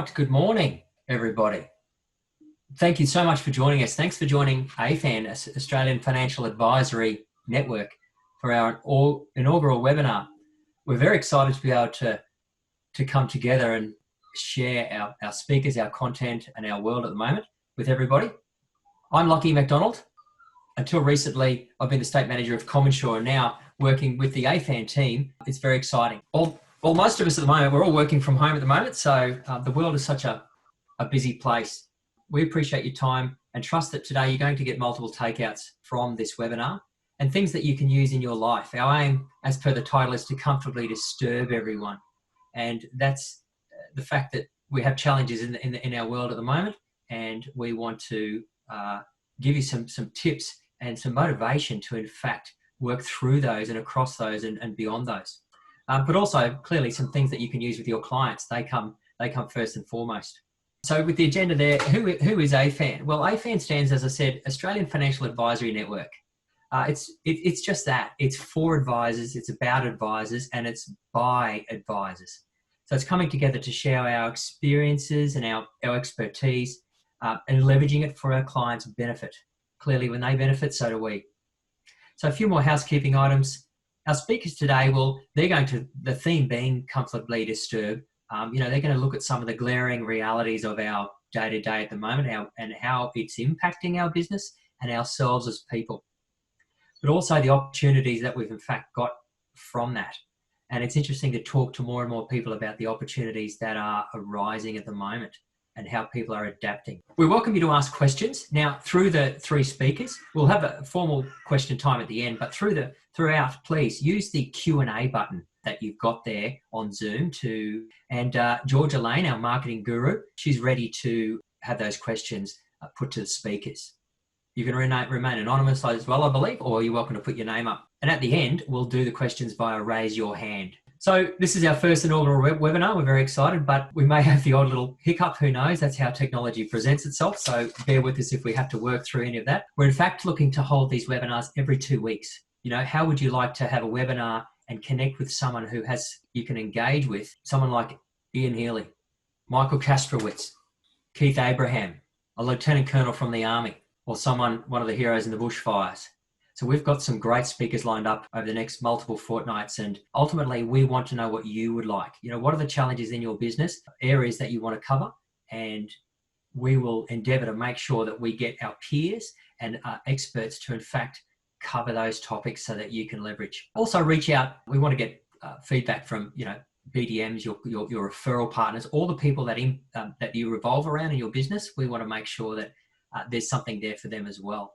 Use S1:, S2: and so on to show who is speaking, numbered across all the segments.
S1: right, good morning, everybody. Thank you so much for joining us. Thanks for joining AFAN, Australian Financial Advisory Network, for our inaugural webinar. We're very excited to be able to come together and share our speakers, our content, and our world at the moment with everybody. I'm Lachy, Macdonald. Until recently, I've been the State Manager of CommonSure, and now working with the AFAN team. It's very exciting. Well, most of us at the moment, we're all working from home at the moment, so the world is such a busy place. We appreciate your time and trust that today you're going to get multiple takeouts from this webinar and things that you can use in your life. Our aim, as per the title, is to comfortably disturb everyone. And that's the fact that we have challenges in our world at the moment, and we want to give you some tips and some motivation to, in fact, work through those and across those and beyond those. But also, clearly, some things that you can use with your clients. They come first and foremost. So with the agenda there, who is AFAN? Well, AFAN stands, as I said, Australian Financial Advisory Network. It's just that. It's for advisors, it's about advisors, and it's by advisors. So it's coming together to share our experiences and our expertise and leveraging it for our clients' benefit. Clearly, when they benefit, so do we. So a few more housekeeping items. Our speakers today, the theme being comfortably disturbed. They're going to look at some of the glaring realities of our day-to-day at the moment and how it's impacting our business and ourselves as people. But also the opportunities that we've in fact got from that. And it's interesting to talk to more and more people about the opportunities that are arising at the moment and how people are adapting. We welcome you to ask questions. Now, through the three speakers, we'll have a formal question time at the end, but throughout, please use the Q&A button that you've got there on Zoom and Georgia Lane, our marketing guru, she's ready to have those questions put to the speakers. You can remain anonymous as well, I believe, or you're welcome to put your name up. And at the end, we'll do the questions via raise your hand. So this is our first inaugural webinar. We're very excited, but we may have the odd little hiccup. Who knows? That's how technology presents itself. So bear with us if we have to work through any of that. We're in fact looking to hold these webinars every 2 weeks. How would you like to have a webinar and connect with someone who you can engage with? Someone like Ian Healy, Michael Kasprowitz, Keith Abraham, a lieutenant colonel from the army, or one of the heroes in the bushfires. So we've got some great speakers lined up over the next multiple fortnights, and ultimately we want to know what you would like. What are the challenges in your business, areas that you want to cover, and we will endeavour to make sure that we get our peers and experts to in fact cover those topics so that you can leverage. Also reach out. We want to get feedback from BDMs, your referral partners, all the people that you revolve around in your business. We want to make sure that there's something there for them as well.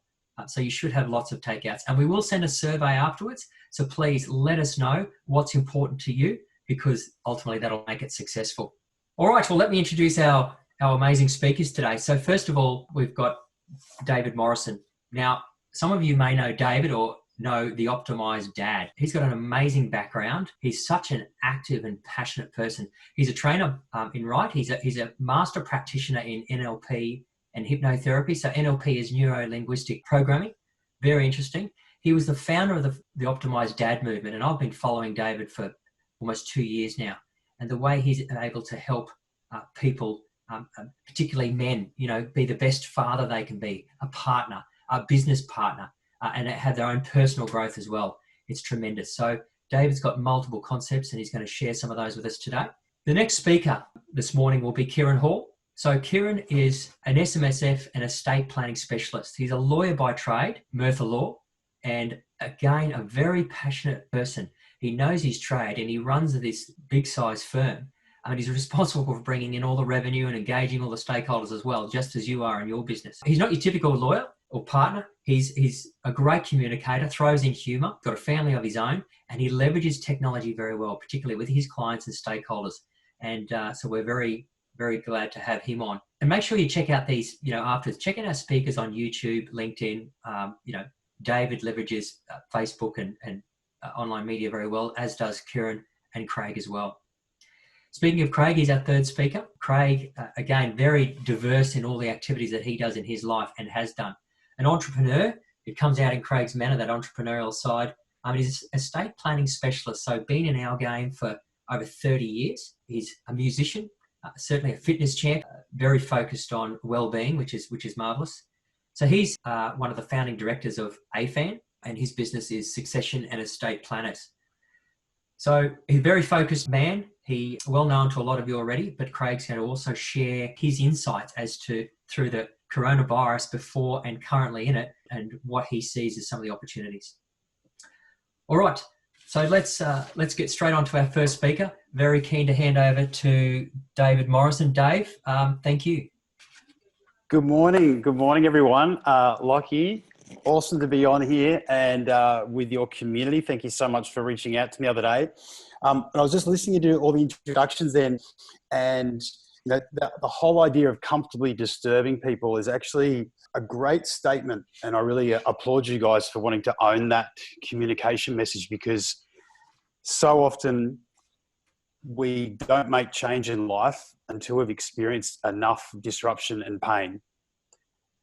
S1: So you should have lots of takeouts, and we will send a survey afterwards. So please let us know what's important to you, because ultimately that'll make it successful. All right, well, let me introduce our amazing speakers today. So first of all, we've got David Morrison. Now, some of you may know David or know the Optimised Dad. He's got an amazing background. He's such an active and passionate person. He's a trainer in Wright. He's a master practitioner in NLP and hypnotherapy. So NLP is neuro-linguistic programming. Very interesting. He was the founder of the Optimised Dad movement, and I've been following David for almost 2 years now. And the way he's able to help people, particularly men, be the best father they can be, a partner, a business partner, and have their own personal growth as well. It's tremendous. So David's got multiple concepts, and he's going to share some of those with us today. The next speaker this morning will be KIERAN Hall. So KIERAN is an SMSF and estate planning specialist. He's a lawyer by trade, Merthyr Law, and again, a very passionate person. He knows his trade, and he runs this big size firm. And he's responsible for bringing in all the revenue and engaging all the stakeholders as well, just as you are in your business. He's not your typical lawyer or partner. He's a great communicator, throws in humour, got a family of his own, and he leverages technology very well, particularly with his clients and stakeholders. And so we're very, very glad to have him on. And make sure you check out these, afterwards. Check out our speakers on YouTube, LinkedIn. David leverages Facebook and online media very well, as does KIERAN and Craig as well. Speaking of Craig, he's our third speaker. Craig, again, very diverse in all the activities that he does in his life and has done. An entrepreneur, it comes out in Craig's manner, that entrepreneurial side. He's an estate planning specialist, so been in our game for over 30 years. He's a musician, certainly a fitness champ, very focused on well-being, which is marvelous. So he's one of the founding directors of AFAN, and his business is Succession and Estate Planners. So he's a very focused man. He's well known to a lot of you already, but Craig's going to also share his insights as to through the coronavirus before and currently in it, and what he sees as some of the opportunities. All right, so let's get straight on to our first speaker. Very keen to hand over to David Morrison. Dave, thank you.
S2: Good morning, everyone. Lachy, awesome to be on here and with your community. Thank you so much for reaching out to me the other day. And I was just listening to all the introductions then, and you know, the whole idea of comfortably disturbing people is actually a great statement, and I really applaud you guys for wanting to own that communication message, because so often we don't make change in life until we've experienced enough disruption and pain.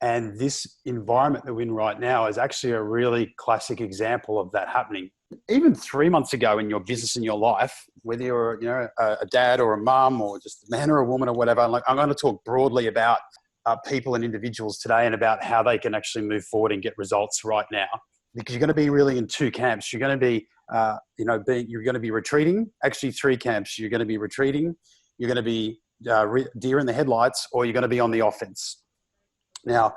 S2: And this environment that we're in right now is actually a really classic example of that happening. Even 3 months ago in your business, in your life, whether you're a dad or a mum or just a man or a woman or whatever, I'm going to talk broadly about people and individuals today, and about how they can actually move forward and get results right now. Because you're going to be really in two camps. You're going to be, you're going to be retreating. Actually, three camps. You're going to be retreating. You're going to be deer in the headlights, or you're going to be on the offense. Now,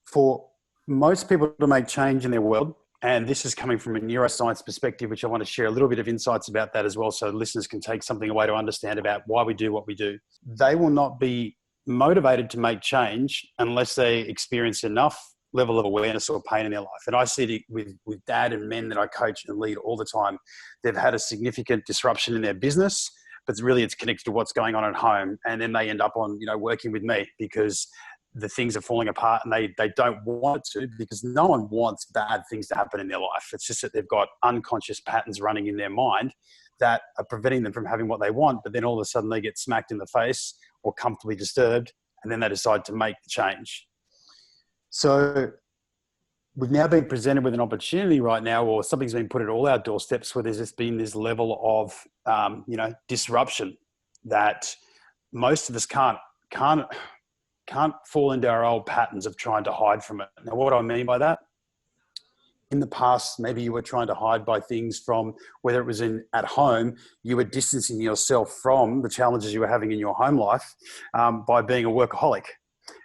S2: for most people to make change in their world, and this is coming from a neuroscience perspective, which I want to share a little bit of insights about that as well, so listeners can take something away to understand about why we do what we do. They will not be motivated to make change unless they experience enough level of awareness or pain in their life. And I see it with dad and men that I coach and lead all the time. They've had a significant disruption in their business, but it's connected to what's going on at home. And then they end up on, working with me because the things are falling apart, and they don't want it to, because no one wants bad things to happen in their life. It's just that they've got unconscious patterns running in their mind that are preventing them from having what they want. But then all of a sudden they get smacked in the face or comfortably disturbed, and then they decide to make the change. So we've now been presented with an opportunity right now, or something's been put at all our doorsteps, where there's just been this level of, disruption that most of us can't fall into our old patterns of trying to hide from it. Now, what do I mean by that? In the past, maybe you were trying to hide by things from, whether it was at home, you were distancing yourself from the challenges you were having in your home life by being a workaholic,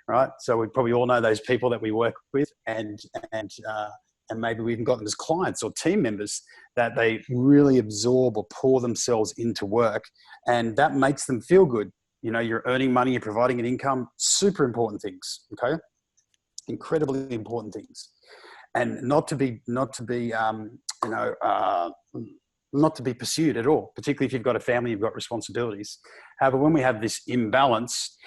S2: right? So we probably all know those people that we work with, and maybe we even got them as clients or team members, that they really absorb or pour themselves into work, and that makes them feel good. You're earning money, you're providing an income, super important things, okay? Incredibly important things. And not to be pursued at all, particularly if you've got a family, you've got responsibilities. However, when we have this imbalance,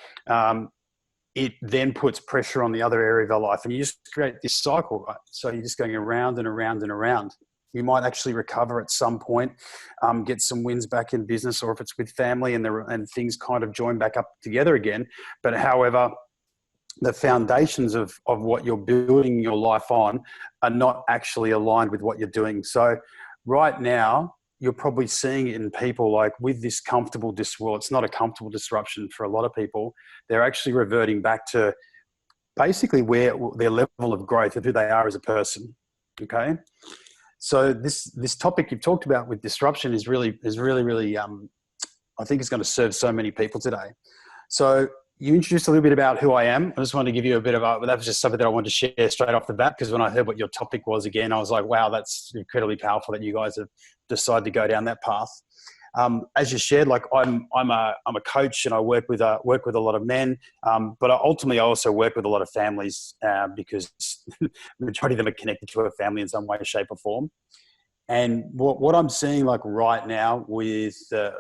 S2: it then puts pressure on the other area of our life, and you just create this cycle, right? So you're just going around and around and around. You might actually recover at some point, get some wins back in business, or if it's with family and things kind of join back up together again. But however, the foundations of what you're building your life on are not actually aligned with what you're doing. So right now, you're probably seeing it in people, like with this comfortable it's not a comfortable disruption for a lot of people. They're actually reverting back to basically where their level of growth of who they are as a person. Okay. So this topic you've talked about with disruption is really, I think it's going to serve so many people today. So you introduced a little bit about who I am. I just wanted to give you a bit of that was just something that I wanted to share straight off the bat, because when I heard what your topic was again, I was like, wow, that's incredibly powerful that you guys have decided to go down that path. As you shared, like I'm a coach, and I work with a lot of men, but ultimately I also work with a lot of families because the majority of them are connected to a family in some way, shape, or form. And what I'm seeing, like right now, with the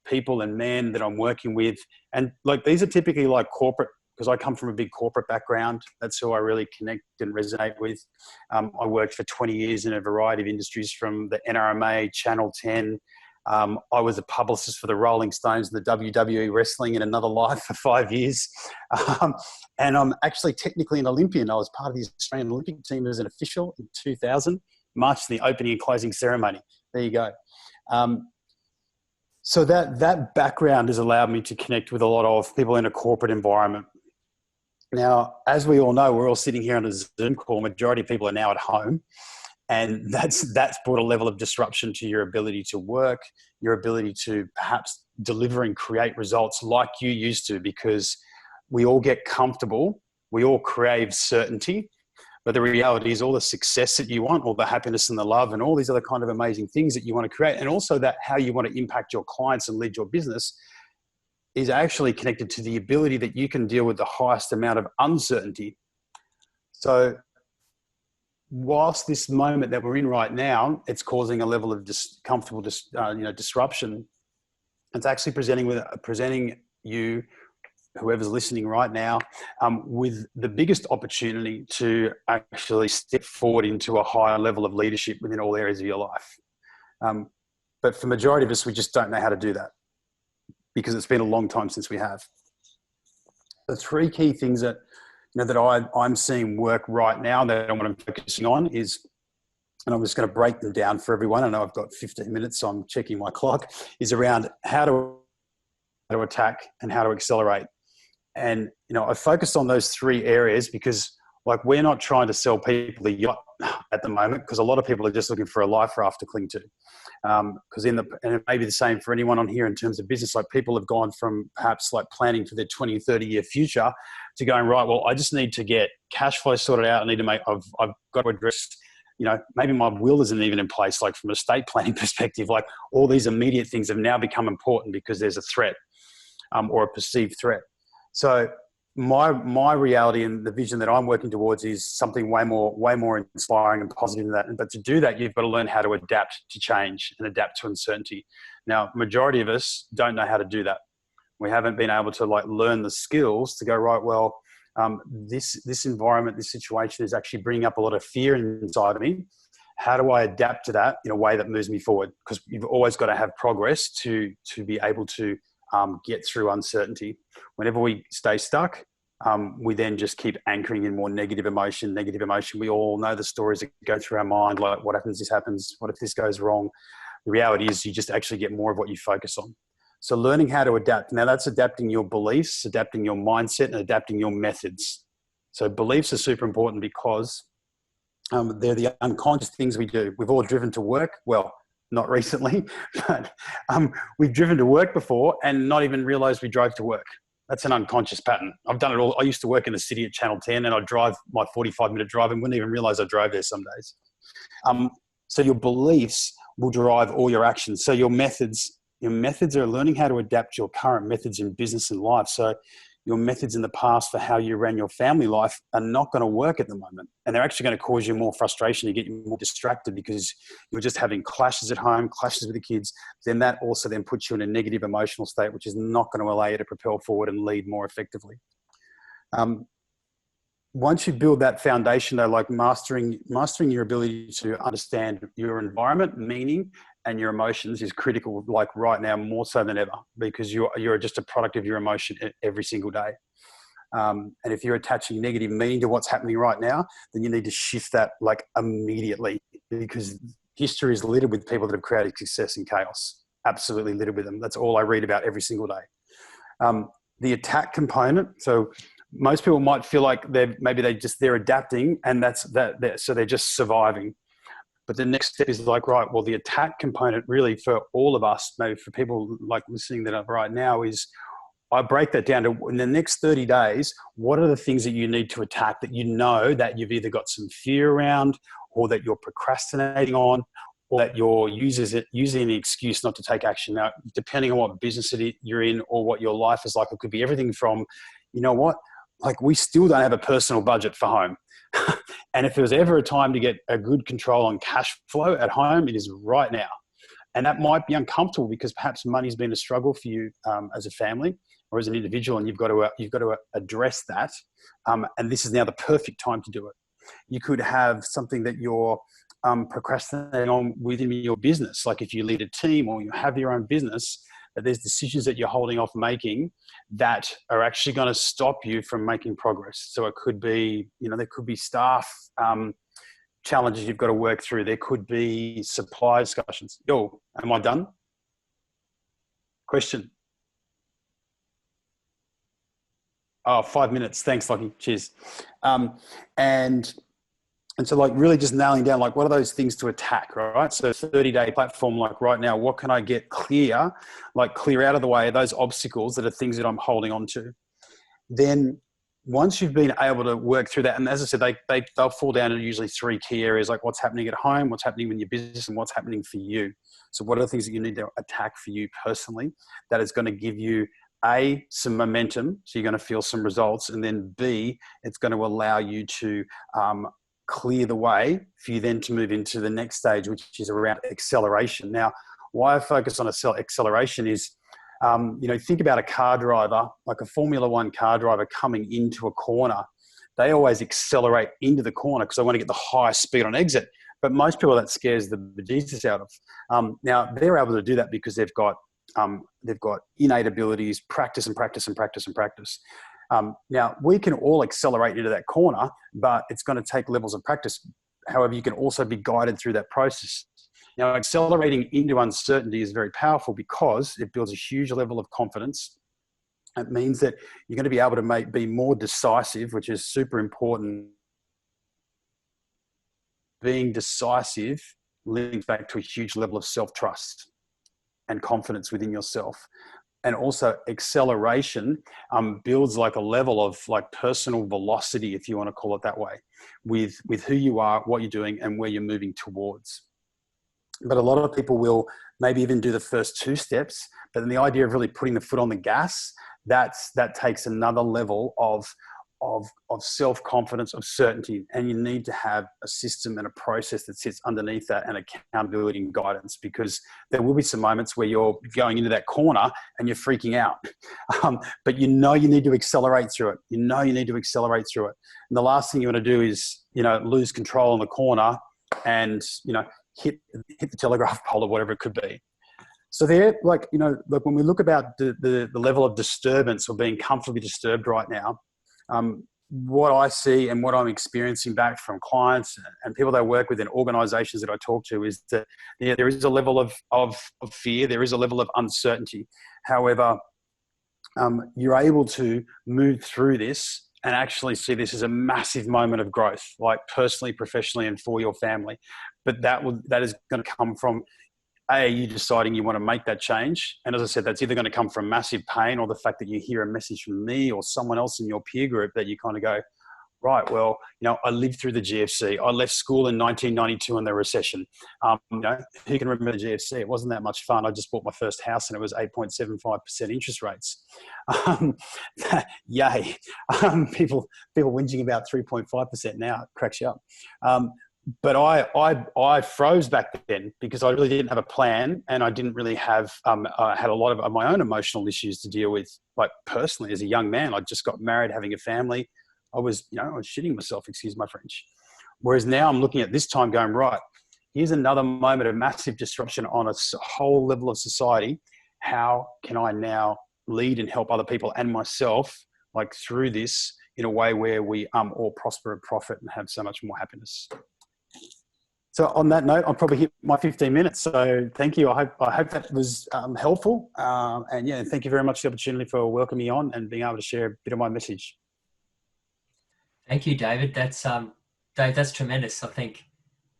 S2: people and men that I'm working with, and like these are typically like corporate, because I come from a big corporate background. That's who I really connect and resonate with. I worked for 20 years in a variety of industries, from the NRMA, Channel 10. I was a publicist for the Rolling Stones and the WWE wrestling in another life for 5 years. And I'm actually technically an Olympian. I was part of the Australian Olympic team as an official in 2000, marched the opening and closing ceremony. There you go. So that background has allowed me to connect with a lot of people in a corporate environment. Now, as we all know, we're all sitting here on a Zoom call. Majority of people are now at home. And that's brought a level of disruption to your ability to work, your ability to perhaps deliver and create results like you used to, because we all get comfortable. We all crave certainty. But the reality is all the success that you want, all the happiness and the love and all these other kind of amazing things that you want to create, and also that how you want to impact your clients and lead your business is actually connected to the ability that you can deal with the highest amount of uncertainty. So whilst this moment that we're in right now, it's causing a level of discomfortable disruption, it's actually presenting you, whoever's listening right now, with the biggest opportunity to actually step forward into a higher level of leadership within all areas of your life. But for the majority of us, we just don't know how to do that because it's been a long time since we have. The three key things that I'm seeing work right now that I'm focusing on is, and I'm just going to break them down for everyone. I know I've got 15 minutes, so I'm checking my clock, is around how to attack and how to accelerate. And, I focused on those three areas because we're not trying to sell people a yacht at the moment, because a lot of people are just looking for a life raft to cling to. Because and it may be the same for anyone on here in terms of business, people have gone from perhaps planning for their 20, 30 year future to going, right, well, I just need to get cash flow sorted out. I need to I've got to address, maybe my will isn't even in place, from an estate planning perspective. All these immediate things have now become important because there's a threat or a perceived threat. So my reality and the vision that I'm working towards is something way more inspiring and positive than that. But to do that, you've got to learn how to adapt to change and adapt to uncertainty. Now, majority of us don't know how to do that. We haven't been able to learn the skills to go, right, well, this environment, this situation is actually bringing up a lot of fear inside of me. How do I adapt to that in a way that moves me forward? Because you've always got to have progress to be able to get through uncertainty. Whenever we stay stuck, we then just keep anchoring in more negative emotion. We all know the stories that go through our mind, what happens, this happens, what if this goes wrong? The reality is you just actually get more of what you focus on. So learning how to adapt. Now that's adapting your beliefs, adapting your mindset, and adapting your methods. So beliefs are super important because they're the unconscious things we do. We've all driven to work. Well, not recently, but we've driven to work before and not even realized we drove to work. That's an unconscious pattern. I've done it all. I used to work in the city at Channel 10 and I'd drive my 45-minute drive and wouldn't even realize I drove there some days. So your beliefs will drive all your actions. So your methods are learning how to adapt your current methods in business and life. So your methods in the past for how you ran your family life are not going to work at the moment. And they're actually going to cause you more frustration and get you more distracted because you're just having clashes at home, clashes with the kids. Then that also then puts you in a negative emotional state, which is not going to allow you to propel forward and lead more effectively. Once you build that foundation, though, mastering your ability to understand your environment, meaning, and your emotions is critical, right now, more so than ever, because you're just a product of your emotion every single day. And if you're attaching negative meaning to what's happening right now, then you need to shift that immediately, because history is littered with people that have created success in chaos. Absolutely littered with them. That's all I read about every single day. The attack component. So most people might feel like they're adapting, and so they're just surviving. But the next step is right, well, the attack component really for all of us, maybe for people listening that are right now, is I break that down to, in the next 30 days, what are the things that you need to attack that that you've either got some fear around, or that you're procrastinating on, or that you're using the excuse not to take action. Now, depending on what business you're in or what your life is like, it could be everything from, we still don't have a personal budget for home. And if there was ever a time to get a good control on cash flow at home, it is right now. And that might be uncomfortable because perhaps money's been a struggle for you as a family or as an individual, and you've got to address that. And this is now the perfect time to do it. You could have something that you're procrastinating on within your business. Like if you lead a team or you have your own business, that there's decisions that you're holding off making that are actually going to stop you from making progress. So it could be, there could be staff challenges you've got to work through. There could be supply discussions. Am I done? Question. Oh, 5 minutes. Thanks, Lachy. Cheers. And so like really just nailing down, like what are those things to attack, right? So 30-day platform, like right now, what can I get clear out of the way, those obstacles that are things that I'm holding on to. Then once you've been able to work through that, and as I said, they'll fall down to usually 3 key areas, like what's happening at home, what's happening in your business, and what's happening for you. So what are the things that you need to attack for you personally that is going to give you A, some momentum, so you're going to feel some results, and then B, it's going to allow you to clear the way for you then to move into the next stage, which is around acceleration. Now, why I focus on acceleration is, think about a car driver, like a Formula One car driver coming into a corner. They always accelerate into the corner because they want to get the highest speed on exit. But most people, that scares the bejesus out of. Now, they're able to do that because they've got innate abilities, practice and practice and practice and practice. Now, we can all accelerate into that corner, but it's going to take levels of practice. However, you can also be guided through that process. Now, accelerating into uncertainty is very powerful because it builds a huge level of confidence. It means that you're going to be able to be more decisive, which is super important. Being decisive links back to a huge level of self-trust and confidence within yourself. And also acceleration builds like a level of like personal velocity, if you want to call it that way, with who you are, what you're doing, and where you're moving towards. But a lot of people will maybe even do the first 2 steps, but then the idea of really putting the foot on the gas, that takes another level of self-confidence, of certainty. And you need to have a system and a process that sits underneath that, and accountability and guidance, because there will be some moments where you're going into that corner and you're freaking out. But you need to accelerate through it. You need to accelerate through it. And the last thing you want to do is, lose control in the corner and, hit the telegraph pole or whatever it could be. So there, like when we look about the level of disturbance or being comfortably disturbed right now, what I see and what I'm experiencing back from clients and people that I work with in organizations that I talk to is that there is a level of fear, there is a level of uncertainty. However, you're able to move through this and actually see this as a massive moment of growth, like personally, professionally, and for your family. But that is going to come from you deciding you want to make that change. And as I said, that's either going to come from massive pain or the fact that you hear a message from me or someone else in your peer group that you kind of go, right, well, I lived through the GFC. I left school in 1992 in the recession. Who can remember the GFC? It wasn't that much fun. I just bought my first house and it was 8.75% interest rates. Yay. People whinging about 3.5% now. It cracks you up. But I froze back then because I really didn't have a plan, and I didn't really have, I had a lot of my own emotional issues to deal with, like personally as a young man. I just got married, having a family. I was shitting myself, excuse my French. Whereas now I'm looking at this time going, right, here's another moment of massive disruption on a whole level of society. How can I now lead and help other people and myself like through this in a way where we all prosper and profit and have so much more happiness? So on that note, I'll probably hit my 15 minutes. So thank you. I hope that was helpful. And thank you very much for the opportunity for welcoming me on and being able to share a bit of my message.
S1: Thank you, David. That's Dave, that's tremendous. I think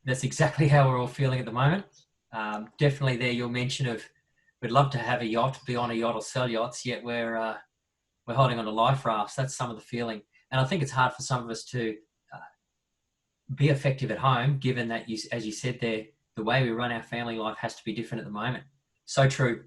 S1: that's exactly how we're all feeling at the moment. Definitely there your mention of we'd love to have a yacht, be on a yacht or sell yachts, yet we're holding on to life rafts. That's some of the feeling. And I think it's hard for some of us to be effective at home, given that, as you said there, the way we run our family life has to be different at the moment. So true.